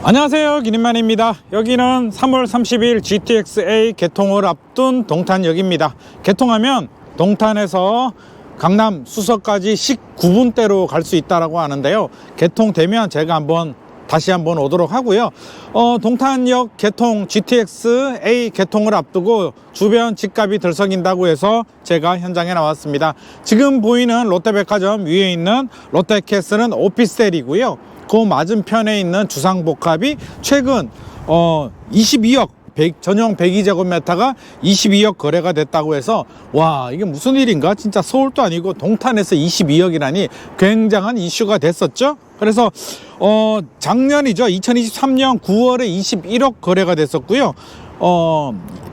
안녕하세요, 기린만입니다. 여기는 3월 30일 GTX-A 개통을 앞둔 동탄역입니다. 개통하면 동탄에서 강남 수서까지 19분대로 갈 수 있다고 하는데요. 개통되면 제가 다시 한번 오도록 하고요. 동탄역 개통, GTX-A 개통을 앞두고 주변 집값이 들썩인다고 해서 제가 현장에 나왔습니다. 지금 보이는 롯데백화점 위에 있는 롯데캐슬은 오피스텔이고요. 그 맞은편에 있는 주상복합이 최근 22억 전용 102제곱미터가 22억 거래가 됐다고 해서 와, 이게 무슨 일인가, 진짜 서울도 아니고 동탄에서 22억이라니 굉장한 이슈가 됐었죠. 그래서 작년이죠, 2023년 9월에 21억 거래가 됐었고요.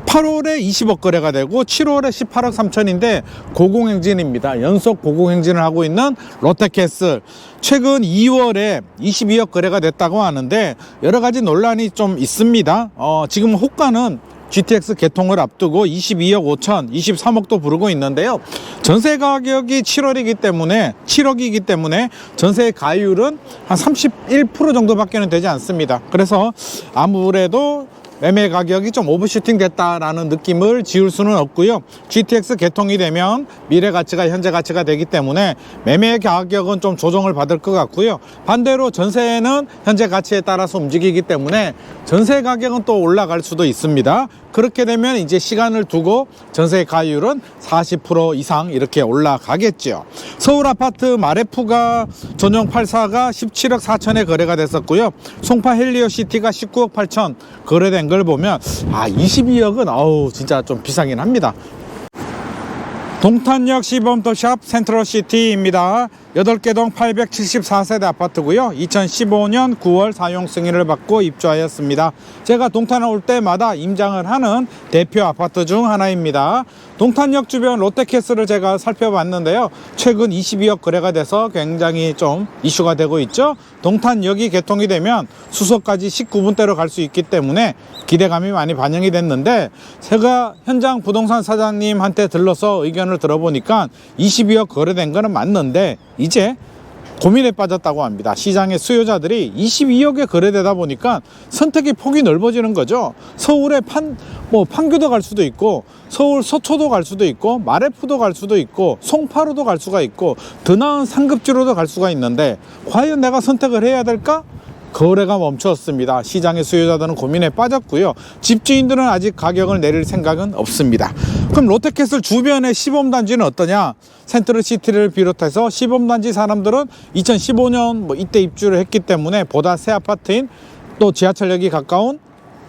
8월에 20억 거래가 되고 7월에 18억 3천인데 고공행진입니다. 연속 고공행진을 하고 있는 롯데캐슬, 최근 2월에 22억 거래가 됐다고 하는데 여러 가지 논란이 좀 있습니다. 지금 호가는 GTX 개통을 앞두고 22억 5천, 23억도 부르고 있는데요. 전세 가격이 7억이기 때문에 전세 가율은 한 31% 정도밖에 되지 않습니다. 그래서 아무래도 매매 가격이 좀 오버슈팅 됐다라는 느낌을 지울 수는 없고요. GTX 개통이 되면 미래 가치가 현재 가치가 되기 때문에 매매 가격은 좀 조정을 받을 것 같고요. 반대로 전세는 현재 가치에 따라서 움직이기 때문에 전세 가격은 또 올라갈 수도 있습니다. 그렇게 되면 이제 시간을 두고 전세 가율은 40% 이상 이렇게 올라가겠죠. 서울 아파트 마레프가 전용 84가 17억 4천에 거래가 됐었고요. 송파 헬리오시티가 19억 8천 거래된 걸 보면 22억은 진짜 좀 비싸긴 합니다. 동탄역 시범도샵 센트럴시티입니다. 8개동 874세대 아파트고요. 2015년 9월 사용 승인을 받고 입주하였습니다. 제가 동탄에 올 때마다 임장을 하는 대표 아파트 중 하나입니다. 동탄역 주변 롯데캐슬을 제가 살펴봤는데요. 최근 22억 거래가 돼서 굉장히 좀 이슈가 되고 있죠. 동탄역이 개통이 되면 수서까지 19분대로 갈 수 있기 때문에 기대감이 많이 반영이 됐는데, 제가 현장 부동산 사장님한테 들러서 의견을 들어보니까 22억 거래된 거는 맞는데 이제 고민에 빠졌다고 합니다. 시장의 수요자들이 22억에 거래되다 보니까 선택의 폭이 넓어지는 거죠. 서울에 판교도 갈 수도 있고, 서울 서초도 갈 수도 있고, 마레프도 갈 수도 있고, 송파로도 갈 수가 있고, 더 나은 상급지로도 갈 수가 있는데 과연 내가 선택을 해야 될까? 거래가 멈췄습니다. 시장의 수요자들은 고민에 빠졌고요. 집주인들은 아직 가격을 내릴 생각은 없습니다. 그럼 롯데캐슬 주변의 시범단지는 어떠냐? 센트럴시티를 비롯해서 시범단지 사람들은 2015년 이때 입주를 했기 때문에 보다 새 아파트인 또 지하철역이 가까운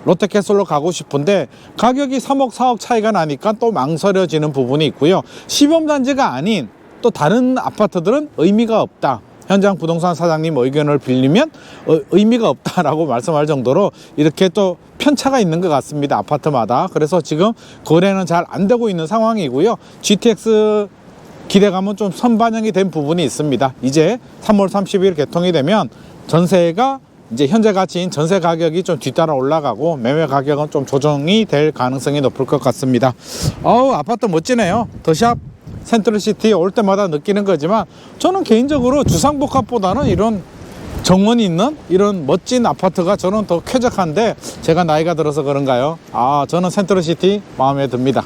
롯데캐슬로 가고 싶은데 가격이 3억 4억 차이가 나니까 또 망설여지는 부분이 있고요. 시범단지가 아닌 또 다른 아파트들은 의미가 없다. 현장 부동산 사장님 의견을 빌리면 의미가 없다라고 말씀할 정도로 이렇게 또 편차가 있는 것 같습니다. 아파트마다. 그래서 지금 거래는 잘 안 되고 있는 상황이고요. GTX 기대감은 좀 선반영이 된 부분이 있습니다. 이제 3월 30일 개통이 되면 전세가 이제 현재 가치인 전세 가격이 좀 뒤따라 올라가고 매매 가격은 좀 조정이 될 가능성이 높을 것 같습니다. 아파트 멋지네요. 더샵 센트럴시티 올 때마다 느끼는 거지만 저는 개인적으로 주상복합보다는 이런 정원이 있는 이런 멋진 아파트가 저는 더 쾌적한데 제가 나이가 들어서 그런가요? 저는 센트럴시티 마음에 듭니다.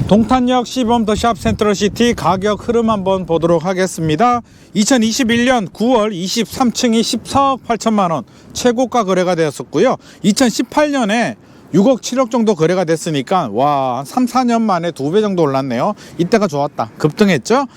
동탄역 시범 더샵 센트럴시티 가격 흐름 한번 보도록 하겠습니다. 2021년 9월 23층이 14억 8천만 원 최고가 거래가 되었었고요. 2018년에 6억 7억 정도 거래가 됐으니까 와, 3, 4년 만에 2배 정도 올랐네요. 이때가 좋았다. 급등했죠.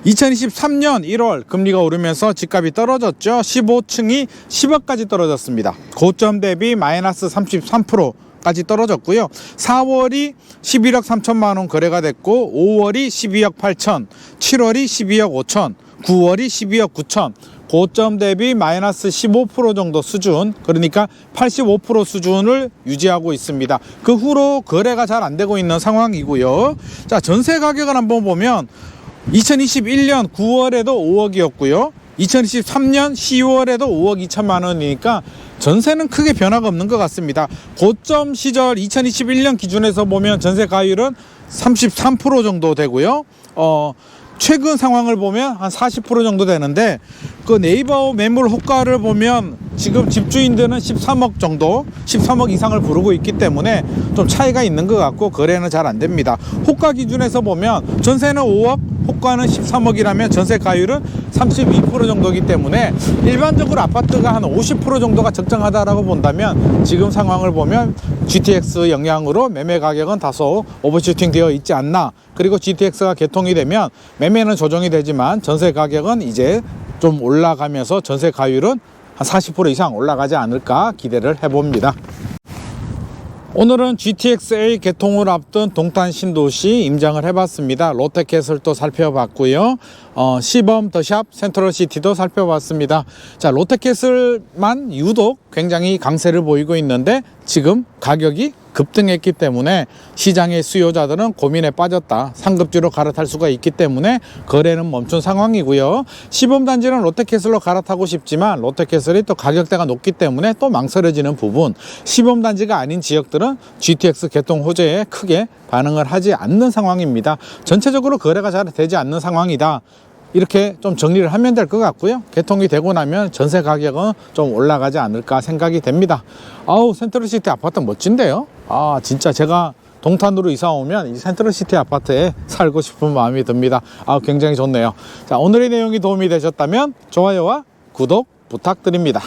2023년 1월 금리가 오르면서 집값이 떨어졌죠. 15층이 10억까지 떨어졌습니다. 고점 대비 마이너스 33%까지 떨어졌고요. 4월이 11억 3천만 원 거래가 됐고 5월이 12억 8천, 7월이 12억 5천, 9월이 12억 9천, 고점 대비 마이너스 15% 정도 수준, 그러니까 85% 수준을 유지하고 있습니다. 그 후로 거래가 잘 안 되고 있는 상황이고요. 자, 전세 가격을 한번 보면 2021년 9월에도 5억이었고요. 2023년 10월에도 5억 2천만 원이니까 전세는 크게 변화가 없는 것 같습니다. 고점 시절 2021년 기준에서 보면 전세 가율은 33% 정도 되고요. 최근 상황을 보면 한 40% 정도 되는데, 그 네이버 매물 호가를 보면 지금 집주인들은 13억 정도, 13억 이상을 부르고 있기 때문에 좀 차이가 있는 것 같고 거래는 잘 안 됩니다. 호가 기준에서 보면 전세는 5억, 호가는 13억이라면 전세 가율은 32% 정도이기 때문에 일반적으로 아파트가 한 50% 정도가 적정하다라고 본다면, 지금 상황을 보면 GTX 영향으로 매매 가격은 다소 오버슈팅 되어 있지 않나. 그리고 GTX가 개통이 되면 매매는 조정이 되지만 전세 가격은 이제 좀 올라가면서 전세 가율은 한 40% 이상 올라가지 않을까 기대를 해봅니다. 오늘은 GTX-A 개통을 앞둔 동탄 신도시 임장을 해봤습니다. 롯데캐슬도 살펴봤고요. 시범 더샵 센트럴시티도 살펴봤습니다. 자, 롯데캐슬만 유독 굉장히 강세를 보이고 있는데 지금 가격이 급등했기 때문에 시장의 수요자들은 고민에 빠졌다. 상급지로 갈아탈 수가 있기 때문에 거래는 멈춘 상황이고요. 시범단지는 롯데캐슬로 갈아타고 싶지만 롯데캐슬이 또 가격대가 높기 때문에 또 망설여지는 부분, 시범단지가 아닌 지역들은 GTX 개통 호재에 크게 반응을 하지 않는 상황입니다. 전체적으로 거래가 잘 되지 않는 상황이다. 이렇게 좀 정리를 하면 될 것 같고요. 개통이 되고 나면 전세 가격은 좀 올라가지 않을까 생각이 됩니다. 아우, 센트럴시티 아파트 멋진데요. 아, 진짜 제가 동탄으로 이사 오면 이 센트럴시티 아파트에 살고 싶은 마음이 듭니다. 아, 굉장히 좋네요. 자, 오늘의 내용이 도움이 되셨다면 좋아요와 구독 부탁드립니다.